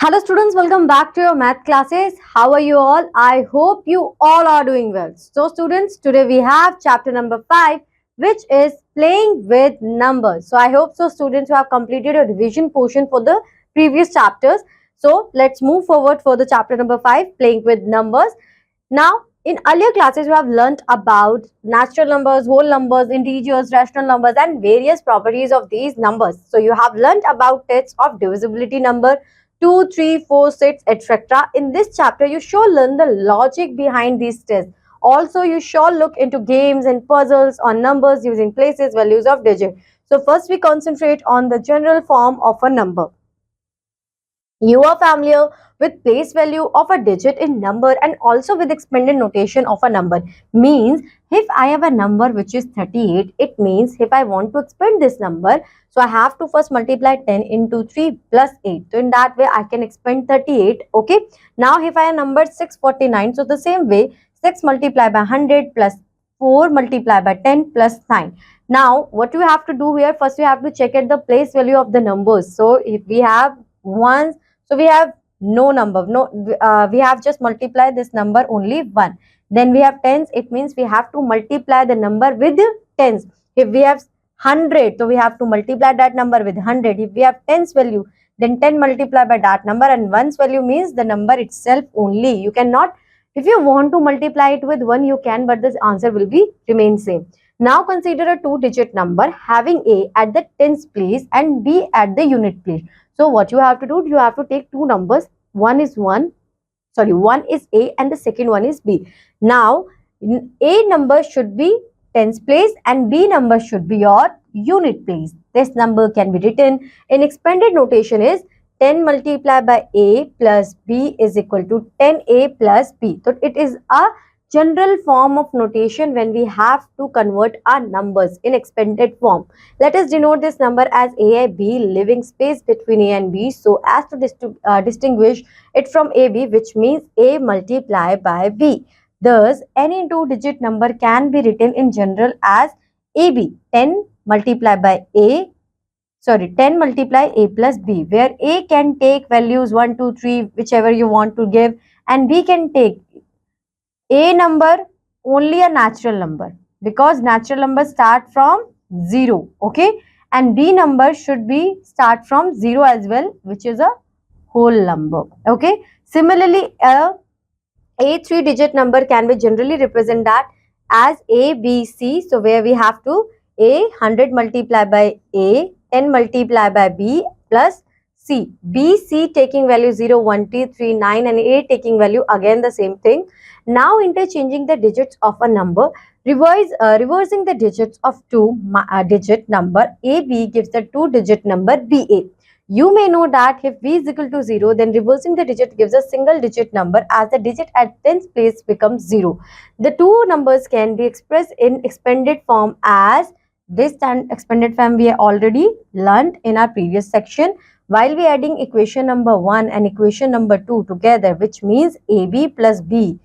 Hello students, welcome back to your math classes. How are you all? I hope you all are doing well. So students, today we have chapter number 5, which is playing with numbers. So I hope so students who have completed a revision portion for the previous chapters. So let's move forward for the chapter number 5, playing with numbers. Now, in earlier classes, we have learnt about natural numbers, whole numbers, integers, rational numbers, and various properties of these numbers. So, you have learnt about tests of divisibility number 2, 3, 4, 6, etc. In this chapter, you shall learn the logic behind these tests. Also, you shall look into games and puzzles on numbers using places, values of digit. So, first we concentrate on the general form of a number. You are familiar with place value of a digit in number and also with expanded notation of a number. Means if I have a number which is 38, it means if I want to expand this number, so I have to first multiply 10 into 3 plus 8. So in that way I can expand 38. Okay. Now if I have number 649, so the same way 6 multiplied by 100 plus 4 multiplied by 10 plus 9. Now what we have to do here, first we have to check at the place value of the numbers. So if we have ones, so we have no number, we have just multiplied this number only 1. Then we have tens, it means we have to multiply the number with tens. If we have 100, so we have to multiply that number with 100. If we have tens value, then 10 multiplied by that number, and ones value means the number itself only. You cannot, if you want to multiply it with 1, you can, but the answer will be remain same. Now consider a 2-digit number having A at the tens place and B at the unit place. So what you have to do, you have to take two numbers. One is A and the second one is B. Now A number should be tens place and B number should be your unit place. This number can be written in expanded notation is 10 multiplied by A plus B is equal to 10A plus B. So it is a general form of notation when we have to convert our numbers in expanded form. Let us denote this number as A and B, leaving space between A and B so as to distinguish it from AB, which means A multiplied by B. Thus, any two-digit number can be written in general as AB, 10 multiplied by 10 multiply A plus B, where A can take values 1, 2, 3, whichever you want to give, and B can take A number only a natural number, because natural numbers start from 0, okay, and B number should be start from 0 as well, which is a whole number, okay. Similarly, a 3-digit number can be generally represent that as A, B, C. So where we have to A 100 multiplied by A, 10 multiplied by B plus C. B, C taking value 0, 1, 2, 3, 9 and A taking value again the same thing. Now interchanging the digits of a number, reversing the digits of two-digit number AB gives the 2-digit number BA. You may know that if B is equal to 0, then reversing the digit gives a single digit number as the digit at tens place becomes 0. The two numbers can be expressed in expanded form as this expanded form we have already learned in our previous section. While we adding equation number 1 and equation number 2 together, which means AB plus B.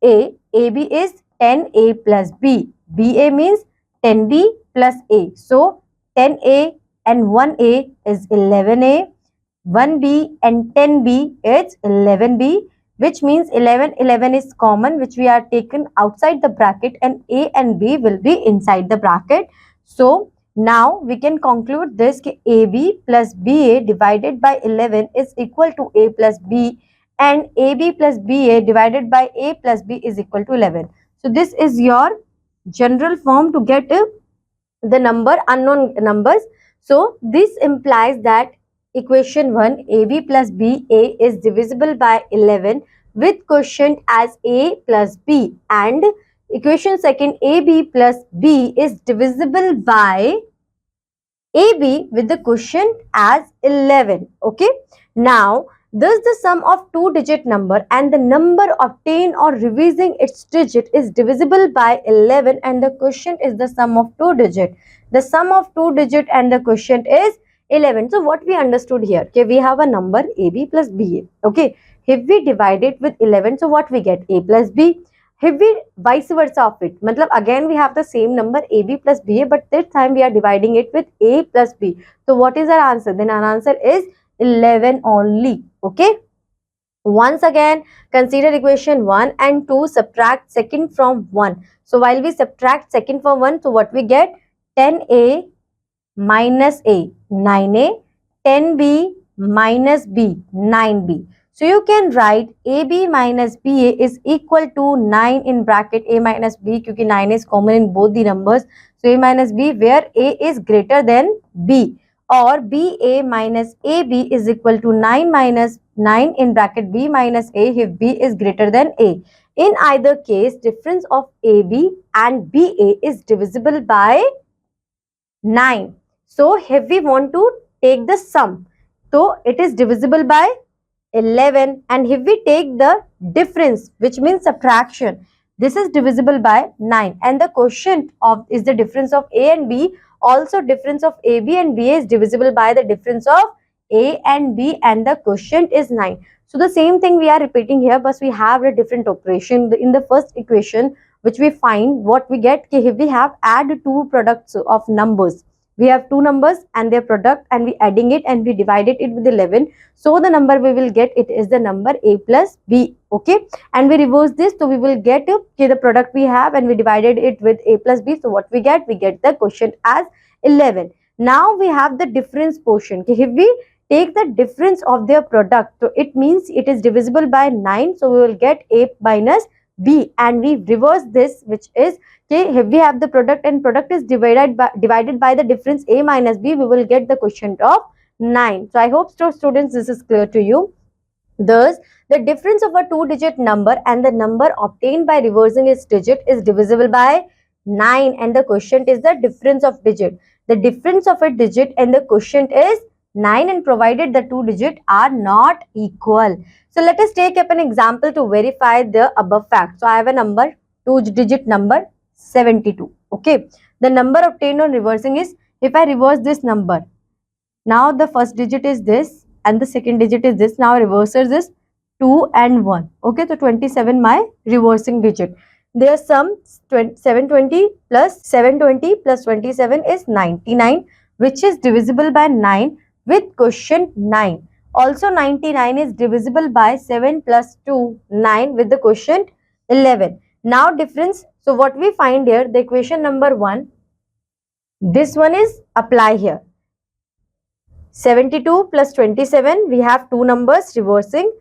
AB is 10A plus B. BA means 10B plus A. So 10A and 1A is 11A, 1B and 10B is 11B, which means 11 is common, which we are taken outside the bracket, and A and B will be inside the bracket. So now we can conclude this AB plus BA divided by 11 is equal to A plus B, and AB plus BA divided by A plus B is equal to 11. So this is your general form to get the number unknown numbers. So this implies that equation 1 AB plus BA is divisible by 11 with quotient as A plus B, and equation second AB plus B is divisible by AB with the quotient as 11. Okay. Now, thus the sum of two-digit number and the number obtained or revising its digit is divisible by 11, and the quotient is the sum of two-digit. The sum of two-digit and the quotient is 11. So, what we understood here? Okay, we have a number AB plus BA. Okay. If we divide it with 11, so what we get? A plus B. If we vice versa of it, matlab again we have the same number AB plus BA, but this time we are dividing it with A plus B. So what is our answer? Then our answer is 11 only. Okay. Once again, consider equation 1 and 2, subtract second from 1. So while we subtract second from 1, so what we get? 10a minus a, 9a, 10b minus b, 9b. So you can write ab minus ba is equal to 9 in bracket a minus b, because 9 is common in both the numbers. So a minus b where a is greater than b, or ba minus ab is equal to 9 minus 9 in bracket b minus a if b is greater than a. In either case, difference of ab and ba is divisible by 9. So if we want to take the sum, so it is divisible by 11, and if we take the difference, which means subtraction, this is divisible by 9, and the quotient of is the difference of a and b. Also difference of ab and ba is divisible by the difference of a and b, and the quotient is 9. So the same thing we are repeating here, but we have a different operation. In the first equation which we find, what we get, if we have add two products of numbers, we have two numbers and their product, and we adding it and we divided it with 11. So the number we will get, it is the number a plus b. Okay, and we reverse this, so we will get the product we have and we divided it with a plus b. So what we get the quotient as 11. Now we have the difference portion. If we take the difference of their product, so it means it is divisible by 9. So we will get a minus b, and we reverse this, which is, okay, if we have the product and product is divided by the difference a minus b, we will get the quotient of 9. So I hope students this is clear to you. Thus, the difference of a two-digit number and the number obtained by reversing its digit is divisible by 9, and the quotient is the difference of digit. The difference of a digit and the quotient is 9, and provided the two digits are not equal. So let us take up an example to verify the above fact. So I have a number, two-digit number 72. Okay, the number obtained on reversing is, if I reverse this number, now the first digit is this and the second digit is this. Now reversers is 2 and 1. Okay, so 27 my reversing digit. Their sum 720 plus 720 plus 27 is 99, which is divisible by 9 with quotient 9. Also 99 is divisible by 7 plus 2, 9 with the quotient 11. Now difference, so what we find here, the equation number 1, this one is apply here. 72 plus 27, we have two numbers reversing,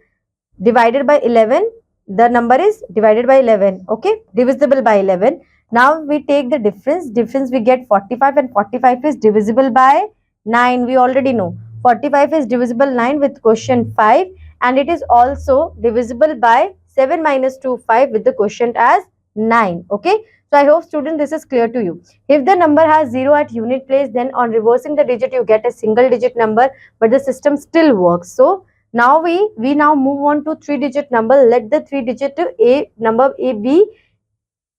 divided by 11, the number is divided by 11, okay, divisible by 11. Now we take the difference we get 45, and 45 is divisible by 9, we already know. 45 is divisible 9 with quotient 5, and it is also divisible by 7 minus 2, 5 with the quotient as 9, okay. So I hope student this is clear to you. If the number has 0 at unit place, then on reversing the digit you get a single digit number, but the system still works. So now we now move on to three-digit number. Let the three-digit number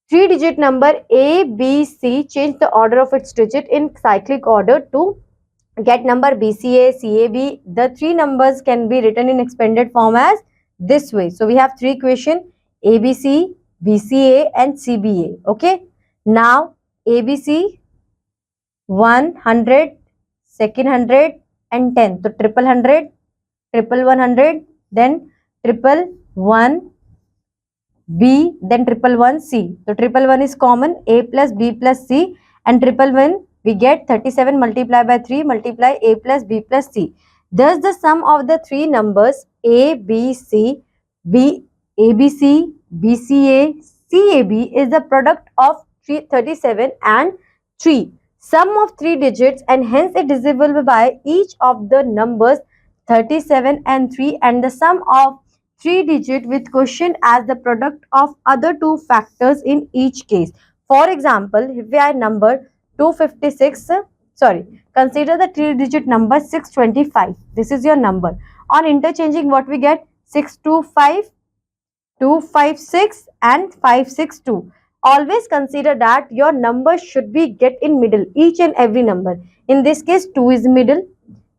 three-digit number A, B, C change the order of its digit in cyclic order to get number BCA, CAB. The three numbers can be written in expanded form as this way. So we have three equation, ABC, BCA and CBA. Okay. Now ABC 100, second 100 and 10. So triple 100, triple 100, then triple 1 B, then triple 1 C. So triple 1 is common, A plus B plus C, and triple 1 we get 37 multiplied by 3 multiply A plus B plus C. Thus the sum of the three numbers A, B, C, B, ABC, BCA, CAB is the product of 37 and 3. Sum of three digits, and hence it is divisible by each of the numbers 37 and 3, and the sum of three digit with quotient as the product of other two factors in each case. For example, if we have number 256, consider the three-digit number 625. This is your number. On interchanging, what we get? 625, 256 and 562. Always consider that your number should be get in middle, each and every number. In this case, 2 is middle.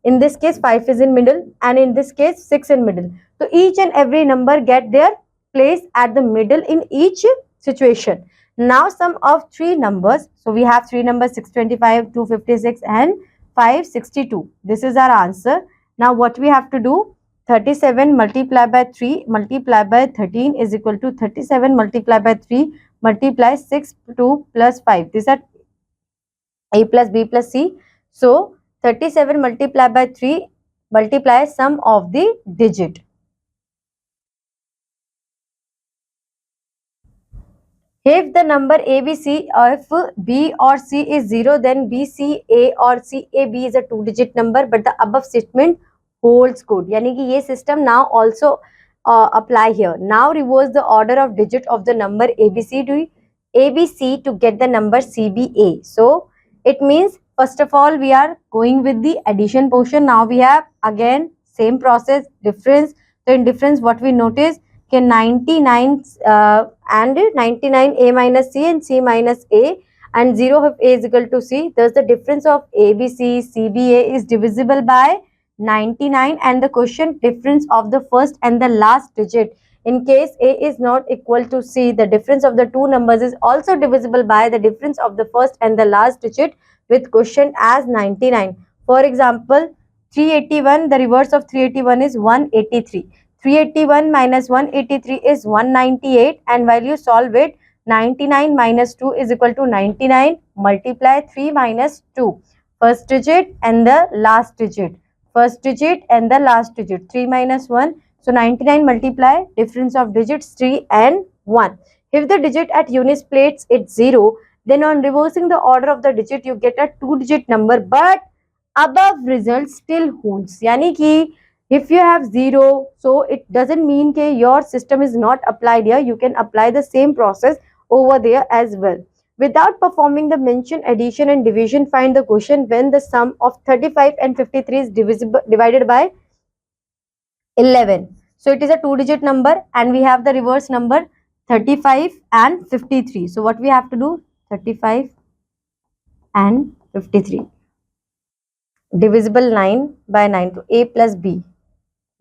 In this case, 5 is in middle. And in this case, 6 in middle. So each and every number get their place at the middle in each situation. Now sum of three numbers. So we have three numbers 625, 256 and 562. This is our answer. Now what we have to do? 37 multiplied by 3 multiplied by 13 is equal to 37 multiplied by 3 multiply 6 2 plus 5. These are a plus b plus c. So 37 multiplied by 3 multiply sum of the digit. If the number ABC, if B or C is 0, then BCA or CAB is a 2-digit number, but the above statement holds good. यानी कि ये system now also apply here. Now reverse the order of digit of the number ABC to get the number CBA. So it means first of all we are going with the addition portion. Now we have again same process, difference. So in difference what we notice, 99 and 99 a minus c and c minus a, and 0 if a is equal to c. Thus the difference of ABC CBA is divisible by 99, and the quotient difference of the first and the last digit. In case a is not equal to c, the difference of the two numbers is also divisible by the difference of the first and the last digit with quotient as 99. For example, 381, the reverse of 381 is 183. 381 minus 183 is 198, and while you solve it, 99 minus 2 is equal to 99. Multiply 3 minus 2, first digit and the last digit, first digit and the last digit, 3 minus 1. So 99 multiply difference of digits 3 and 1. If the digit at units place it's 0, then on reversing the order of the digit you get a 2-digit number, but above result still holds. Yani ki if you have 0, so it doesn't mean that your system is not applied here. You can apply the same process over there as well. Without performing the mentioned addition and division, find the quotient when the sum of 35 and 53 is divided by 11. So it is a 2-digit number, and we have the reverse number 35 and 53. So what we have to do? 35 and 53. Divisible 9 by 9 to a plus b.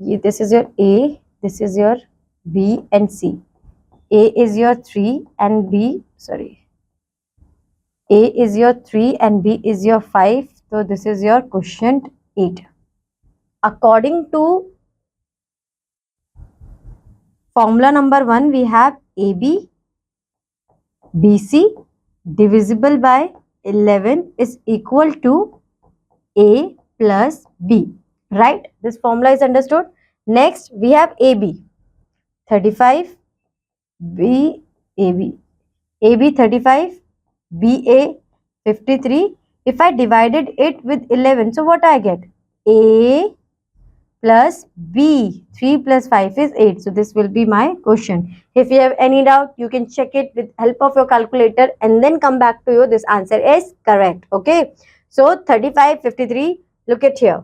This is your A, this is your B and C. A is your 3 and B, sorry. A is your 3 and B is your 5. So this is your quotient 8. According to formula number 1, we have AB, BC divisible by 11 is equal to A plus B. Right? This formula is understood. Next, we have AB, 35, B, AB. AB 35, BA 53. If I divided it with 11, so what I get? A plus B, 3 plus 5 is 8. So this will be my question. If you have any doubt, you can check it with help of your calculator and then come back to you. This answer is correct. Okay. So 35, 53, look at here.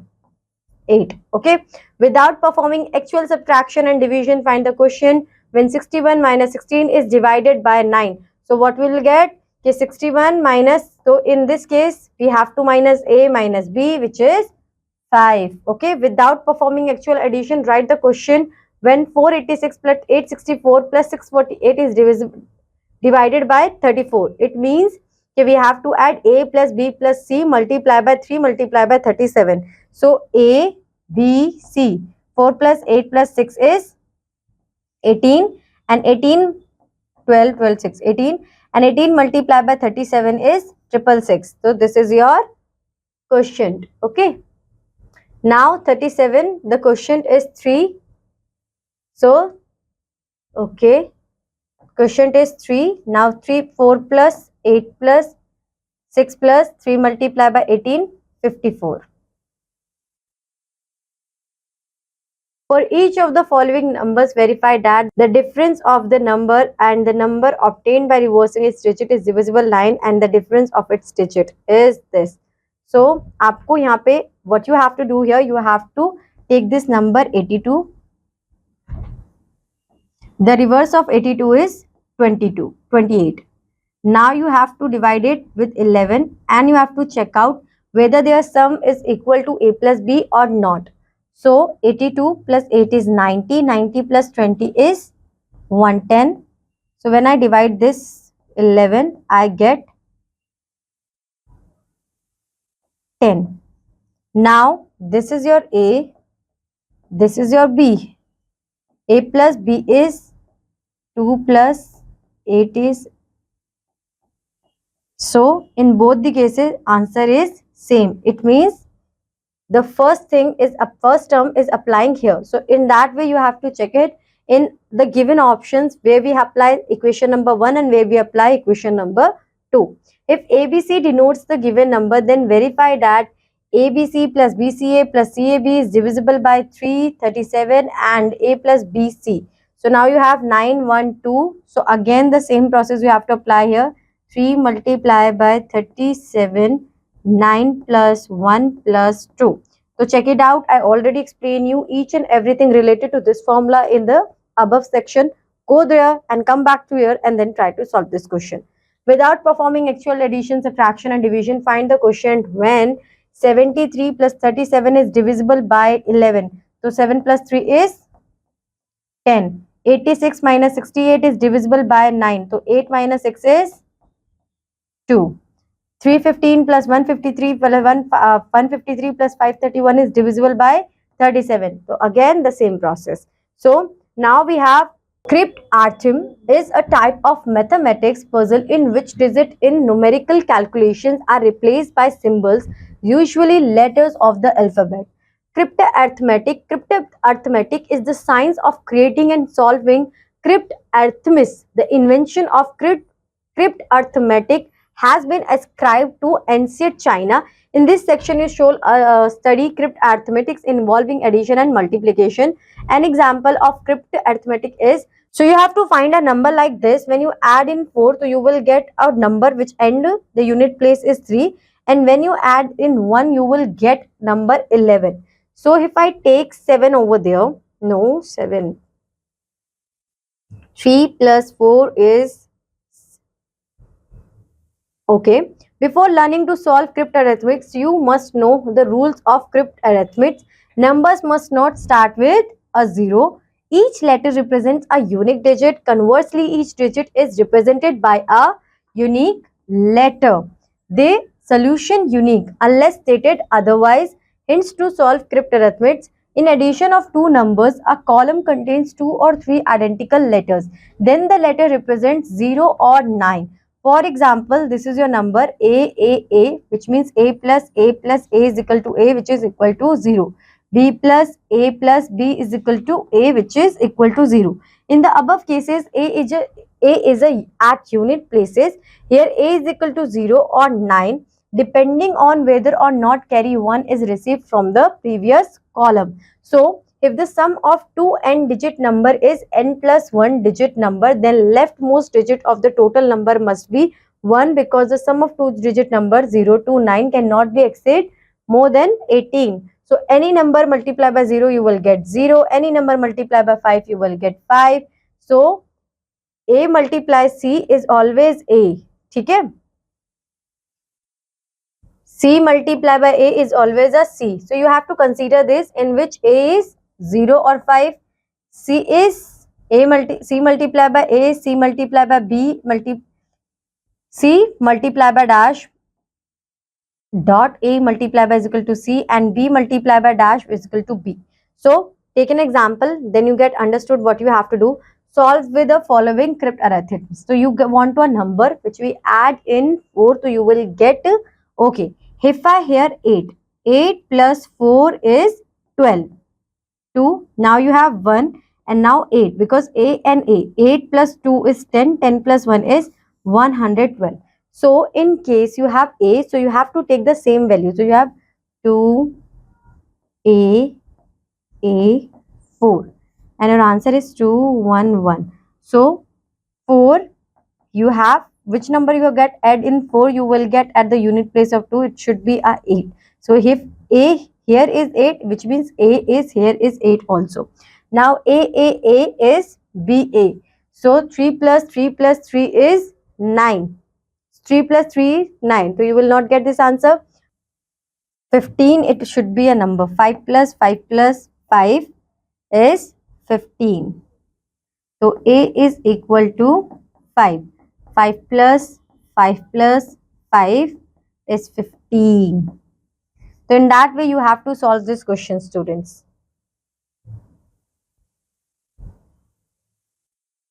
8. Okay. Without performing actual subtraction and division, find the quotient when 61 minus 16 is divided by 9. So what we will get? 61 minus, so in this case we have to minus a minus b, which is 5. Okay. Without performing actual addition, write the quotient when 486 plus 864 plus 648 is divided by 34. It means we have to add a plus b plus c multiply by 3 multiply by 37. So A, B, C. 4 plus 8 plus 6 is 18, and 18, 12, 12, 6, 18, and 18 multiplied by 37 is 666. So this is your quotient. Okay. Now 37, the quotient is 3. So, okay, quotient is 3. Now 3, 4 plus 8 plus 6 plus 3 multiplied by 18, 54. For each of the following numbers, verify that the difference of the number and the number obtained by reversing its digit is divisible 9 and the difference of its digit is this. So, आपको यहाँ पे what you have to do here, you have to take this number 82. The reverse of 82 is 28. Now you have to divide it with 11 and you have to check out whether their sum is equal to a plus b or not. So 82 plus 8 is 90. 90 plus 20 is 110. So when I divide this 11, I get 10. Now this is your A, This is your B. A plus B is 2 plus 8 is. So in both the cases, answer is same. It means the first term is applying here. So in that way, you have to check it in the given options where we apply equation number 1 and where we apply equation number 2. If ABC denotes the given number, then verify that ABC plus BCA plus CAB is divisible by 337 and A plus BC. So now you have 9, 1, 2. So again the same process you have to apply here. 3 multiplied by 37, 9 plus 1 plus 2. So check it out. I already explained you each and everything related to this formula in the above section. Go there and come back to here and then try to solve this question. Without performing actual addition, subtraction and division, find the quotient when 73 plus 37 is divisible by 11. So 7 plus 3 is 10. 86 minus 68 is divisible by 9. So 8 minus 6 is 2. 315 plus 153 plus 153 plus 531 is divisible by 37. So again the same process. So now we have crypt arithmetic is a type of mathematics puzzle in which digits in numerical calculations are replaced by symbols, usually letters of the alphabet. Crypt arithmetic is the science of creating and solving crypt arithmetic. The invention of crypt arithmetic has been ascribed to ancient China. In this section, you shall study crypt arithmetics involving addition and multiplication. An example of crypt arithmetic is, so you have to find a number like this. When you add in 4, so you will get a number which end the unit place is 3. And when you add in 1, you will get number 11. So if I take 7 over there, no, 7. 3 plus 4 is okay. Before learning to solve crypt arithmetics, you must know the rules of crypt arithmetics. Numbers must not start with a 0. Each letter represents a unique digit. Conversely, each digit is represented by a unique letter. The solution unique unless stated otherwise. Hints to solve crypt arithmetics. In addition of two numbers, a column contains 2 or 3 identical letters. Then the letter represents 0 or 9. For example, this is your number A, which means A plus A is equal to A, which is equal to 0. B plus B is equal to A, which is equal to 0. In the above cases, A is a at unit places. Here A is equal to 0 or 9, depending on whether or not carry 1 is received from the previous column. So, if the sum of two n digit number is n plus 1 digit number, then leftmost digit of the total number must be 1, because the sum of two digit number 0 to 9 cannot be exceed more than 18. So any number multiplied by 0 you will get 0, any number multiplied by 5 you will get 5. So A multiplies C is always A. Okay? C multiplied by A is always a C. So you have to consider this, in which A is 0 or 5. C is C multiplied by A, C multiplied by B, C multiplied by dash dot A multiplied by is equal to C, and B multiplied by dash is equal to B. So take an example, then you get understood what you have to do. Solve with the following crypt arithmetic. So you want to a number which we add in 4, so you will get, okay, if I hear 8, 8 plus 4 is 12. 2, now you have 1, and now 8, because A and A. 8 plus 2 is 10, 10 plus 1 is 112. So in case you have A, so you have to take the same value. So you have 2, A, 4, and your answer is 2, 1, 1. So 4, you have, which number you get add in 4, you will get at the unit place of 2, it should be a 8. So if A here is 8, which means A is here is 8 also. Now A is BA. So 3 plus 3 plus 3 is 9. 3 plus 3 is 9. So you will not get this answer. 15, it should be a number. 5 plus 5 is 15. So A is equal to 5. 5 plus 5 is 15. So in that way you have to solve this question, students.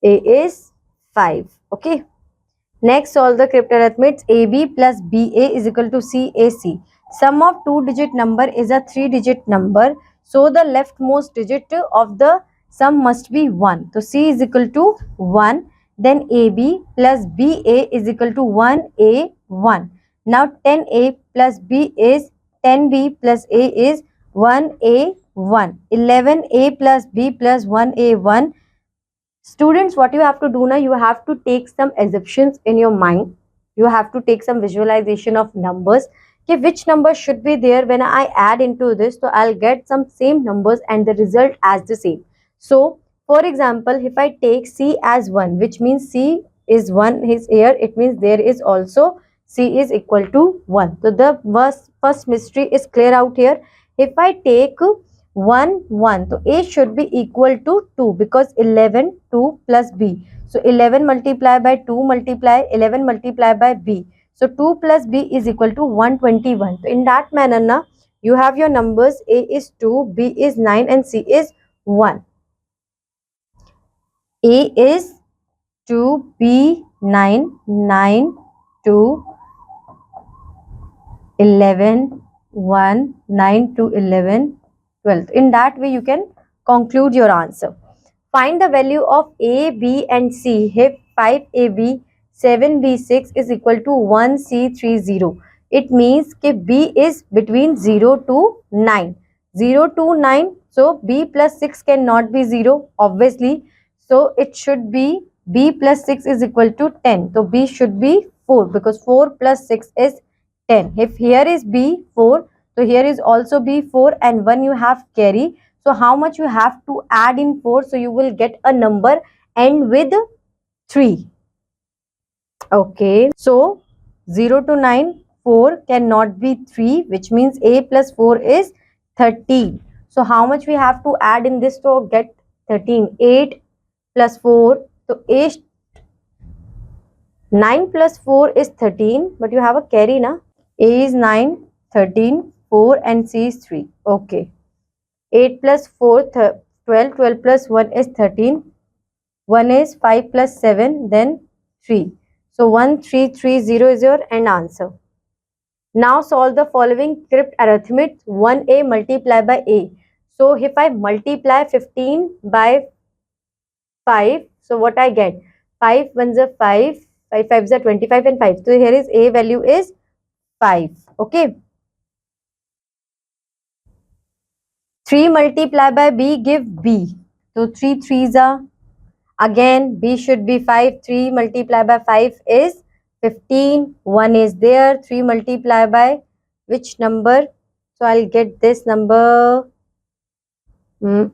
A is 5. Okay. Next, solve the crypt arithmetics. AB plus BA is equal to CAC. Sum of two-digit number is a three-digit number. So, the leftmost digit of the sum must be 1. So, C is equal to 1. Then AB plus BA is equal to 1A, 1. Now, 10A plus B is 10B plus A is 1A, 1. 11A plus B plus 1A, 1. Students, what you have to do now, you have to take some assumptions in your mind. You have to take some visualization of numbers. Okay, which number should be there when I add into this? So I'll get some same numbers and the result as the same. So for example, if I take C as 1, which means C is 1 is here, it means there is also C is equal to 1. So the first mystery is clear out here. If I take 1, 1. So A should be equal to 2 because 11, 2 plus B. So 11 multiplied by 2 multiply 11 multiplied by B. So 2 plus B is equal to 121. So in that manner, now you have your numbers. A is 2, B is 9 and C is 1. A is 2, B 9, 9, 2, 11, 1, 9 to 11, 12. In that way, you can conclude your answer. Find the value of A, B and C if 5AB, 7B6 is equal to 1C30. It means that B is between 0 to 9. 0 to 9. So, B plus 6 cannot be 0, obviously. So, it should be B plus 6 is equal to 10. So, B should be 4 because 4 plus 6 is 10. If here is B 4, so here is also B 4 and 1 you have carry. So how much you have to add in 4? So you will get a number end with 3. Okay. So 0 to 9, 4 cannot be 3, which means A plus 4 is 13. So how much we have to add in this to get 13? 8 plus 4. So 9 plus 4 is 13, but you have a carry na. A is 9, 13, 4 and C is 3. Okay. 8 plus 4, 12, 12 plus 1 is 13. 1 is 5 plus 7, then 3. So 1330 is your end answer. Now solve the following crypt arithmetic. 1A multiplied by A. So if I multiply 15 by 5, so what I get? 5 ones are 5, 5 5s are 25 and 5. So here is A value is 5. Okay. 3 multiplied by B give B. So 3 3s are, again B should be 5. 3 multiplied by 5 is 15. 1 is there. 3 multiplied by which number? So I'll get this number. A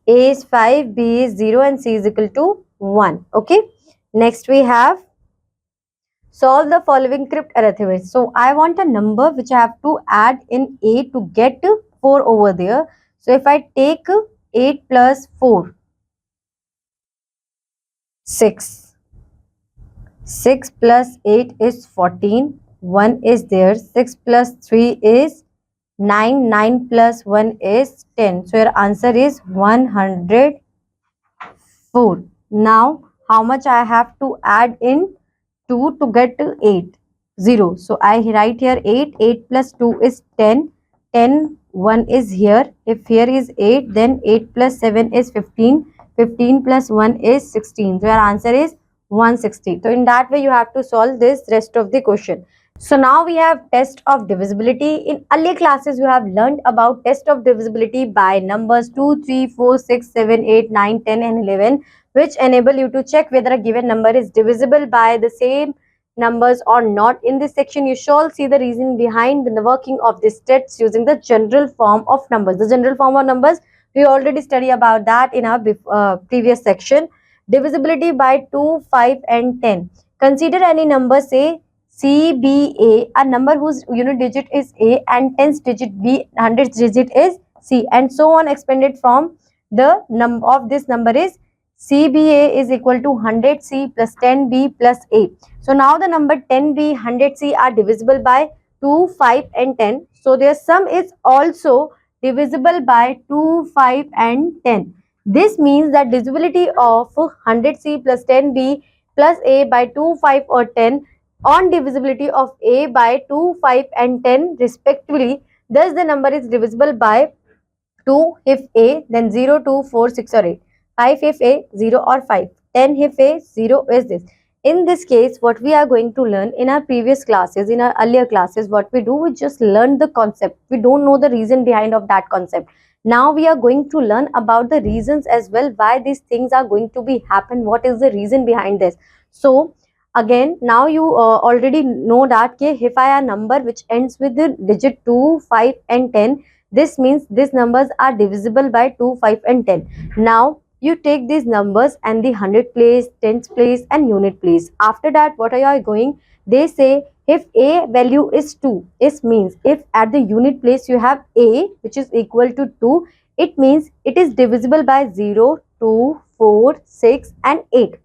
is 5, B is 0 and C is equal to 1. Okay. Next we have solve the following crypt arithmetic. So I want a number which I have to add in A to get 4 over there. So if I take 8 plus 4, 6. 6 plus 8 is 14. 1 is there. 6 plus 3 is 9. 9 plus 1 is 10. So your answer is 104. Now how much I have to add in 2 to get 8? 0. So I write here 8. 8 plus 2 is 10. 10, 1 is here. If here is 8, then 8 plus 7 is 15. 15 plus 1 is 16. So your answer is 160. So in that way you have to solve this rest of the question. So now we have test of divisibility. In earlier classes you have learned about test of divisibility by numbers 2, 3, 4, 6, 7, 8, 9, 10 and 11, which enable you to check whether a given number is divisible by the same numbers or not. In this section you shall see the reason behind the working of this test using the general form of numbers. The general form of numbers, we already studied about that in our previous section. Divisibility by 2, 5 and 10. Consider any number, say CBA, a number whose unit digit is A and tens digit B, hundredth digit is C, and so on expanded from the number of this number is CBA is equal to 100C plus 10B plus A. So now the number 10B, 100C are divisible by 2, 5 and 10. So their sum is also divisible by 2, 5 and 10. This means that divisibility of 100C plus 10B plus A by 2, 5 or 10 on divisibility of A by 2, 5 and 10 respectively. Thus the number is divisible by 2 if A, then 0, 2, 4, 6 or 8. 5 if A, 0 or 5. 10 if A, 0 is this. In this case, what we are going to learn in our previous classes, in our earlier classes, what we do, we just learn the concept. We don't know the reason behind of that concept. Now we are going to learn about the reasons as well, why these things are going to be happen, what is the reason behind this. So again, now you already know that if I have a number which ends with the digit 2, 5 and 10, this means these numbers are divisible by 2, 5 and 10. Now you take these numbers and the hundred place, tens place and unit place. After that, what are you going? They say if A value is 2, it means if at the unit place you have A which is equal to 2, it means it is divisible by 0, 2, 4, 6 and 8.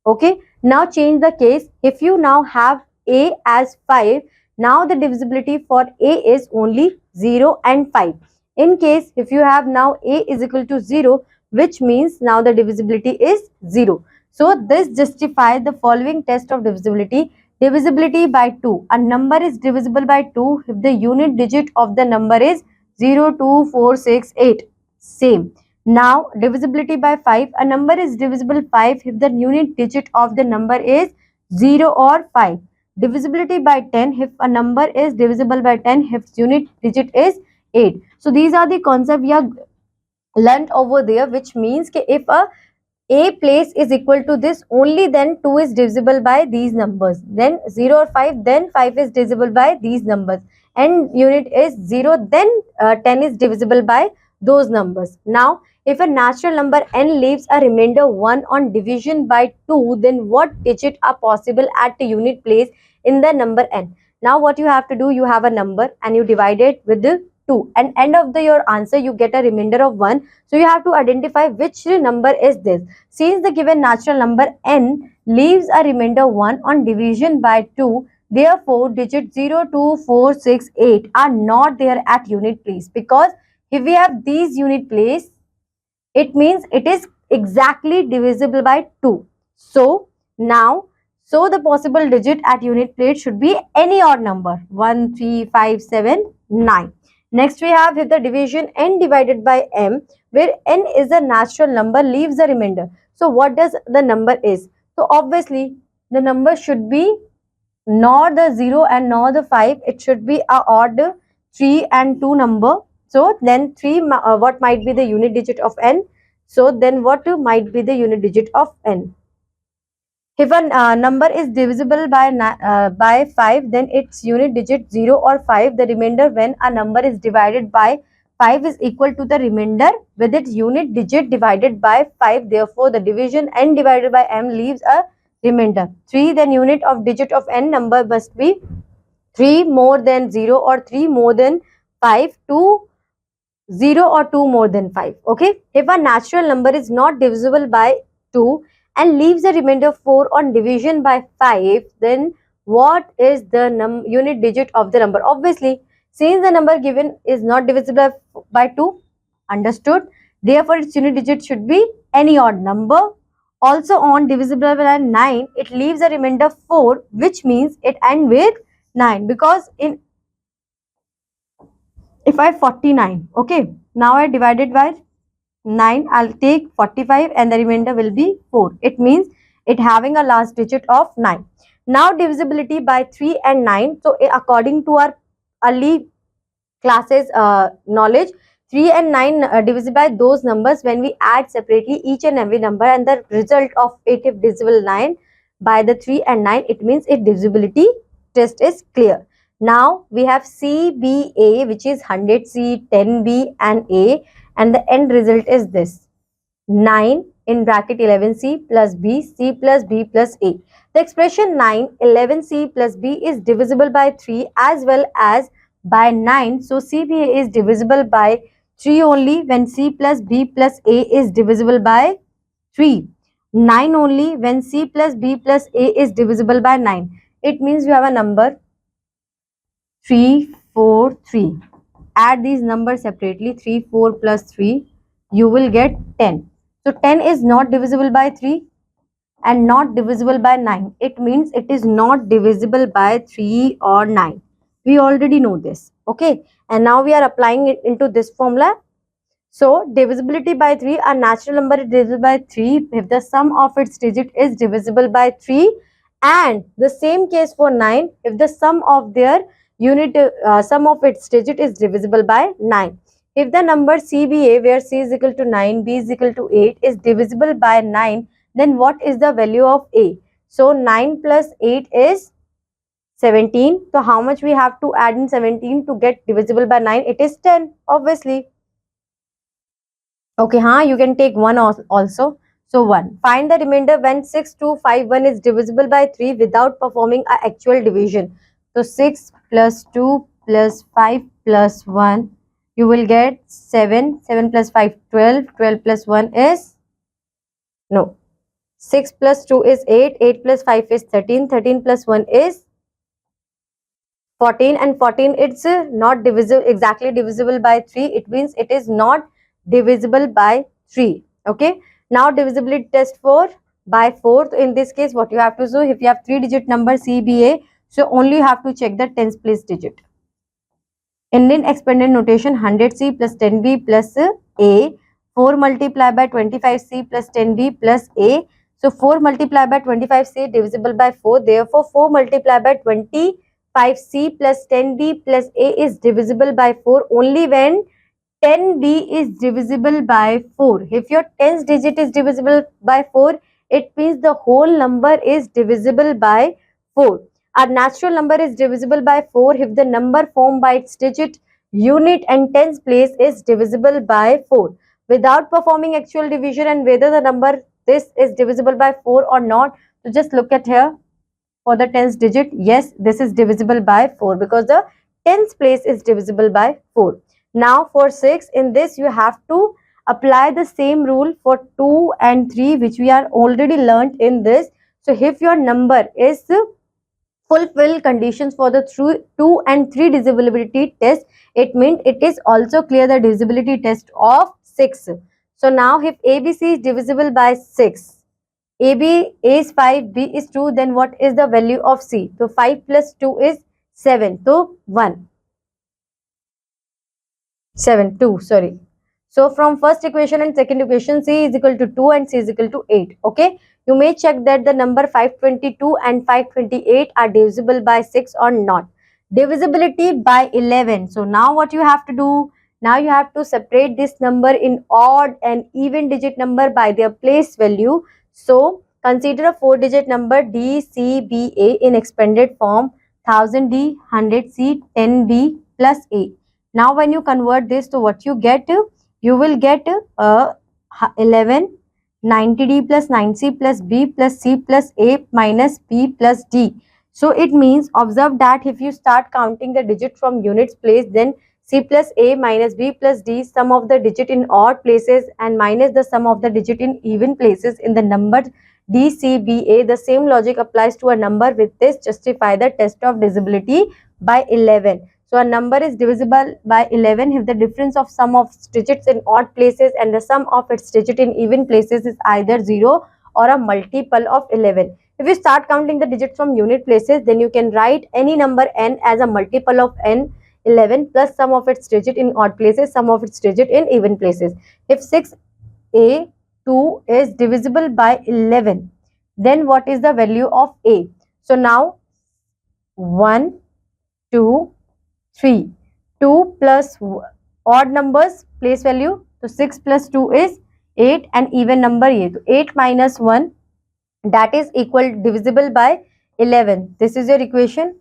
Okay. Now change the case. If you now have A as 5, now the divisibility for A is only 0 and 5. In case if you have now A is equal to 0, which means now the divisibility is 0. So this justifies the following test of divisibility. Divisibility by 2. A number is divisible by 2 if the unit digit of the number is 0, 2, 4, 6, 8. Same. Now divisibility by 5. A number is divisible 5 if the unit digit of the number is 0 or 5. Divisibility by 10 if a number is divisible by 10 if unit digit is 8. So these are the concepts we have learned over there, which means that if a place is equal to this, only then 2 is divisible by these numbers, then 0 or 5, then 5 is divisible by these numbers, and unit is 0, then 10 is divisible by those numbers. Now if a natural number n leaves a remainder 1 on division by 2, then what digit are possible at the unit place in the number n? Now what you have to do, you have a number and you divide it with the 2, and end of your answer you get a remainder of 1. So you have to identify which number is this. Since the given natural number n leaves a remainder 1 on division by 2, therefore digits 0, 2, 4, 6, 8 are not there at unit place, because if we have these unit place, it means it is exactly divisible by 2. So now, so the possible digit at unit place should be any odd number, 1, 3, 5, 7, 9. Next we have if the division n divided by m, where n is a natural number, leaves a remainder. So what does the number is? So obviously the number should be not the 0 and not the 5. It should be a odd 3 and 2 number. So then 3, what might be the unit digit of n? So then what might be the unit digit of n? If a number is divisible by 5, then its unit digit 0 or 5. The remainder when a number is divided by 5 is equal to the remainder with its unit digit divided by 5. Therefore, the division n divided by m leaves a remainder 3. Then unit of digit of n number must be 3 more than 0 or 3 more than 5 to 0 or 2 more than 5. Okay. If a natural number is not divisible by 2 and leaves a remainder 4 on division by 5, then what is the unit digit of the number? Obviously, since the number given is not divisible by 2, understood, therefore its unit digit should be any odd number. Also on divisible by 9, it leaves a remainder 4, which means it ends with 9, because in if I have 49, okay, now I divided by 9, I'll take 45 and the remainder will be 4. It means it having a last digit of 9. Now divisibility by 3 and 9. So according to our early classes knowledge, 3 and 9 divisible by those numbers when we add separately each and every number, and the result of it if divisible 9 by the 3 and 9, it means its divisibility test is clear. Now we have C, B, A, which is 100C, 10B and A, and the end result is this 9 in bracket 11C plus B, C plus B plus A. The expression 9, 11C plus B is divisible by 3 as well as by 9. So CBA is divisible by 3 only when C plus B plus A is divisible by 3. 9 only when C plus B plus A is divisible by 9. It means you have a number 3, 4, 3. Add these numbers separately, 3, 4 plus 3, you will get 10. So 10 is not divisible by 3 and not divisible by 9. It means it is not divisible by 3 or 9. We already know this. Okay. And now we are applying it into this formula. So divisibility by 3, a natural number is divisible by 3 if the sum of its digit is divisible by 3, and the same case for 9 if the sum of their sum of its digit is divisible by 9. If the number CBA, where C is equal to 9, B is equal to 8, is divisible by 9, then what is the value of A? So 9 plus 8 is 17. So how much we have to add in 17 to get divisible by 9? It is 10, obviously. Okay, you can take 1 also. So 1. Find the remainder when 6251 is divisible by 3 without performing an actual division. So 6 plus 2 plus 5 plus 1. You will get 7. 7 plus 5, 12. 12 plus 1 is? No. 6 plus 2 is 8. 8 plus 5 is 13. 13 plus 1 is 14. And 14, it's not divisible, exactly divisible by 3. It means it is not divisible by 3. Okay. Now divisibility test for by 4. So in this case, what you have to do, if you have 3-digit number CBA, so only you have to check the tens place digit. Indian expanded notation 100C plus 10B plus A. 4 multiplied by 25C plus 10B plus A. So 4 multiplied by 25C divisible by 4. Therefore 4 multiplied by 25C plus 10B plus A is divisible by 4 only when 10B is divisible by 4. If your tens digit is divisible by 4, it means the whole number is divisible by 4. A natural number is divisible by 4 if the number formed by its digit, unit and tens place is divisible by 4. Without performing actual division and whether the number this is divisible by 4 or not, so just look at here for the tens digit. Yes, this is divisible by 4 because the tens place is divisible by 4. Now for 6, in this you have to apply the same rule for 2 and 3 which we are already learnt in this. So if your number is fulfill conditions for the 2 and 3 divisibility test, it means it is also clear the divisibility test of 6. So now if ABC is divisible by 6, A is 5, B is 2, then what is the value of C? So 5 plus 2 is 7. So 1. 7, 2, sorry. So from first equation and second equation, C is equal to 2 and C is equal to 8. Okay. You may check that the number 522 and 528 are divisible by 6 or not. Divisibility by 11. So now what you have to do? Now you have to separate this number in odd and even digit number by their place value. So consider a 4-digit number DCBA in expanded form 1000D, 100C, 10B plus A. Now when you convert this to what you get, you will get 11 90D plus 9C plus B plus C plus A minus B plus D. So it means, observe that if you start counting the digit from units place, then C plus A minus B plus D, sum of the digit in odd places and minus the sum of the digit in even places in the number DCBA. The same logic applies to a number. With this, justify the test of divisibility by 11. So a number is divisible by 11 if the difference of sum of digits in odd places and the sum of its digit in even places is either 0 or a multiple of 11. If you start counting the digits from unit places, then you can write any number n as a multiple of n, 11 plus sum of its digit in odd places, sum of its digit in even places. If 6A2 is divisible by 11, then what is the value of A? So now 1, 2, 3. 2 plus odd numbers place value. So 6 plus 2 is 8 and even number A. So 8 minus 1, that is equal divisible by 11. This is your equation.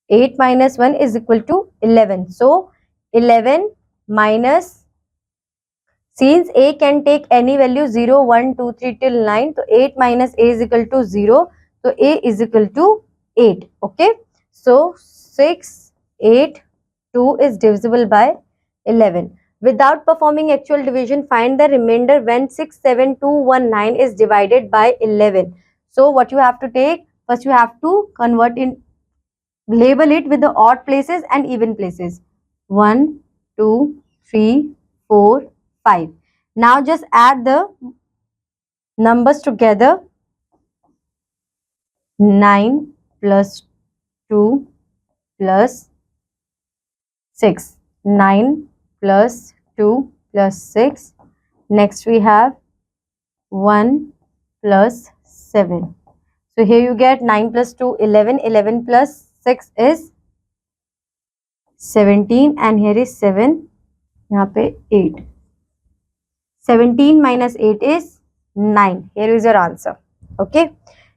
8 minus 1 is equal to 11. So 11 minus, since A can take any value 0, 1, 2, 3 till 9. So 8 minus A is equal to 0. So A is equal to 8. Okay. So 6, 8, 2 is divisible by 11. Without performing actual division, find the remainder when 67219 is divided by 11. So what you have to take? First you have to convert in, label it with the odd places and even places. 1, 2, 3, 4, 5. Now just add the numbers together. 9 plus 2 plus 6. 9 plus 2 plus 6. Next we have 1 plus 7. So here you get 9 plus 2, 11. 11 plus 6 is 17 and here is 7. यहाँ पे 8. 17 minus 8 is 9. Here is your answer. Okay.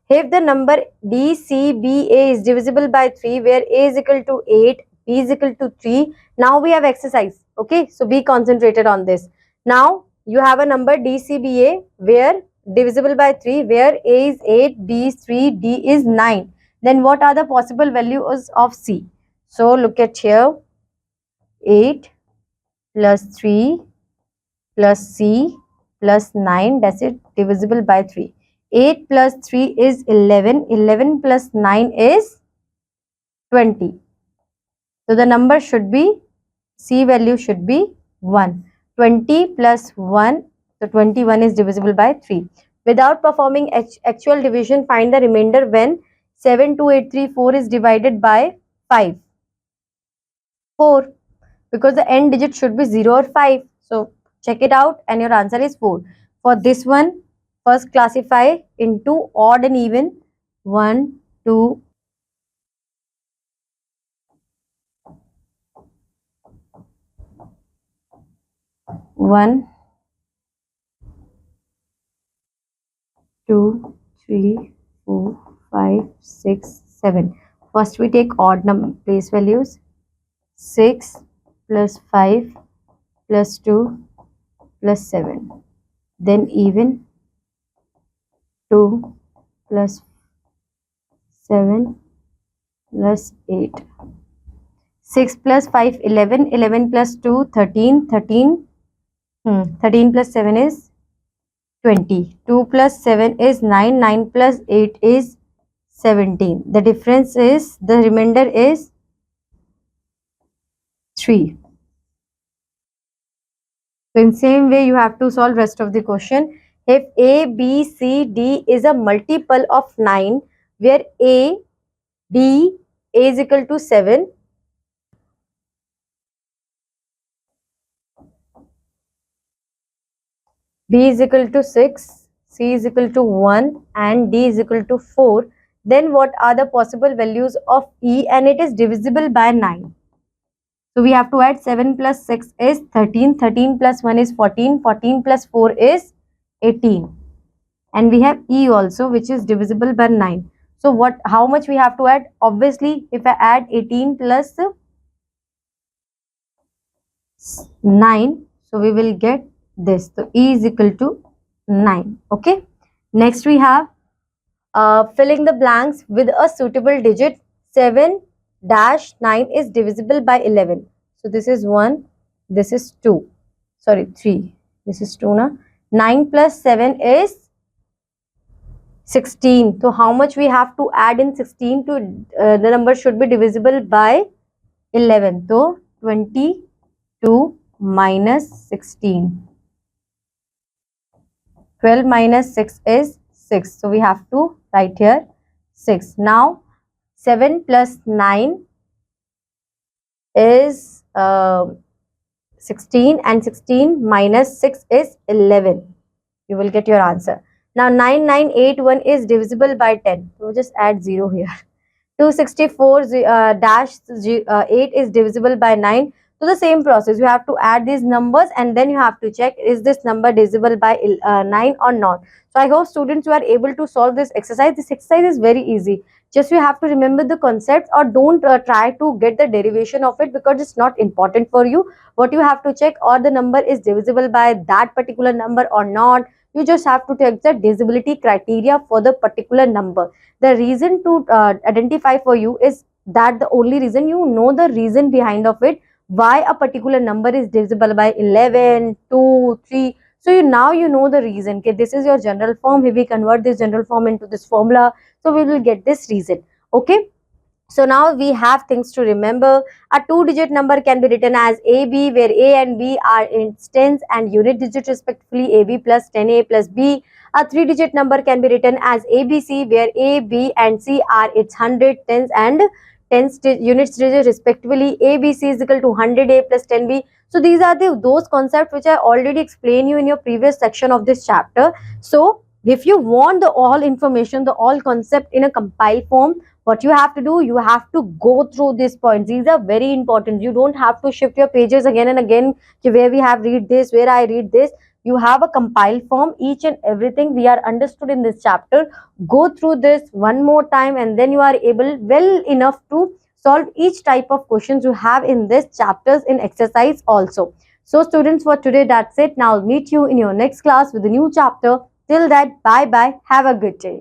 If the number DCBA is divisible by 3 where A is equal to 8, B is equal to 3. Now we have exercise. Okay. So be concentrated on this. Now you have a number DCBA where divisible by 3 where A is 8, B is 3, D is 9. Then what are the possible values of C? So look at here. 8 plus 3 plus C plus 9, that's it, divisible by 3. 8 plus 3 is 11. 11 plus 9 is 20. So the number should be, C value should be 1. 20 plus 1, so 21 is divisible by 3. Without performing actual division, find the remainder when 72834 is divided by 5. 4. Because the end digit should be 0 or 5. So check it out and your answer is 4. For this one, first classify into odd and even. 1, 2, 1, 2, 3, 4, 5, 6, 7. First we take odd number place values. 6 plus 5 plus 2 plus 7. Then even. 2 plus 7 plus 8. 6 plus 5, 11. 11 plus 2, 13. 13 plus 7 is 20. 2 plus 7 is 9. 9 plus 8 is 17. The difference is, the remainder is 3. So in same way you have to solve rest of the question. If A, B, C, D is a multiple of 9 where A is equal to 7. B is equal to 6, C is equal to 1 and D is equal to 4. Then what are the possible values of E, and it is divisible by 9. So we have to add 7 plus 6 is 13, 13 plus 1 is 14, 14 plus 4 is 18. And we have E also, which is divisible by 9. So how much we have to add? Obviously, if I add 18 plus 9, so we will get this. So E is equal to 9. Okay. Next we have filling the blanks with a suitable digit. 7 dash 9 is divisible by 11. So this is 1, this is 2, sorry 3, this is 2 now. 9 plus 7 is 16. So how much we have to add in 16 to the number should be divisible by 11. So 22 minus 16. 12 minus 6 is 6. So we have to write here 6. Now 7 plus 9 is 16 and 16 minus 6 is 11. You will get your answer. Now 9981 is divisible by 10. So just add 0 here. 264 dash 8 is divisible by 9. So the same process, you have to add these numbers and then you have to check is this number divisible by 9 or not. So I hope students you are able to solve this exercise. This exercise is very easy. Just you have to remember the concepts, or don't try to get the derivation of it because it's not important for you. What you have to check, or the number is divisible by that particular number or not. You just have to take the divisibility criteria for the particular number. The reason to identify for you is that the only reason, you know the reason behind of it, why a particular number is divisible by 11, 2, 3. So now you know the reason. Okay, this is your general form. If we convert this general form into this formula, so we will get this reason. Okay. So now we have things to remember. A two-digit number can be written as AB, where A and B are in tens and unit digit respectively, AB plus 10A plus B. A three-digit number can be written as ABC, where A, B and C are its hundred, tens and units digit respectively. ABC is equal to 100A plus 10B. So these are those concepts which I already explained you in your previous section of this chapter. So if you want the all information, the all concept in a compiled form, what you have to do, you have to go through these points. These are very important. You don't have to shift your pages again and again to where we have read this, where I read this. You have a compiled form. Each and everything we are understood in this chapter. Go through this one more time, and then you are able well enough to solve each type of questions you have in this chapters in exercise also. So students, for today that's it. Now I'll meet you in your next class with a new chapter. Till that, bye bye. Have a good day.